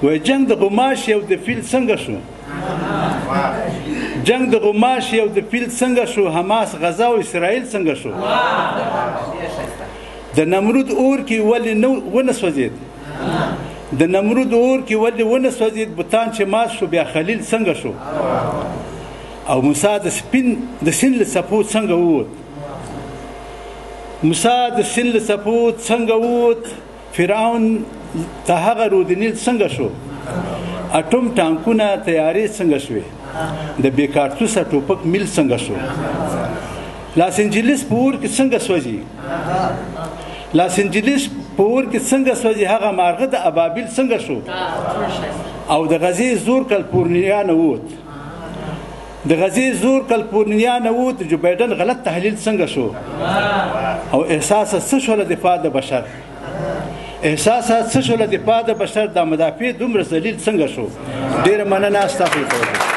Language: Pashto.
وای جنگ د غوماشي او د فیل څنګه شو جنگ د غوماشي او د فیل څنګه شو حماس غزا او اسرائیل څنګه شو د نمرود اور کې ولې ونه سوځید د نمرود اور کې ولې ونه سوځید بوتان چې مات شو بیا خلیل څنګه شو او موسی د سین له څپو څنګه ووت موسی د سین له څپو څنګه ووت فرعون ته هغه رود نیل څنګه شو اټوم ټانکونه تیارې څنګه شوې د بې کارتوسه ټوپک میل څنګه شو لاس انجلیس په اور کې څنګه سوځي لاس انجلیس په اور کې څنګه سوځي هغه مارغه د ابابیل څنګه شو او د غزې زور کلفورنیا نه ووت د غزې زور کلفورنیا نه ووت جو بایدن غلط تحلیل څنګه شو او احساس څه شو له دفاع د بشر احساسات څه شو له دفاع د بشر د مدافع دومره ذلیل څنګه شو ډیره مننه استغفر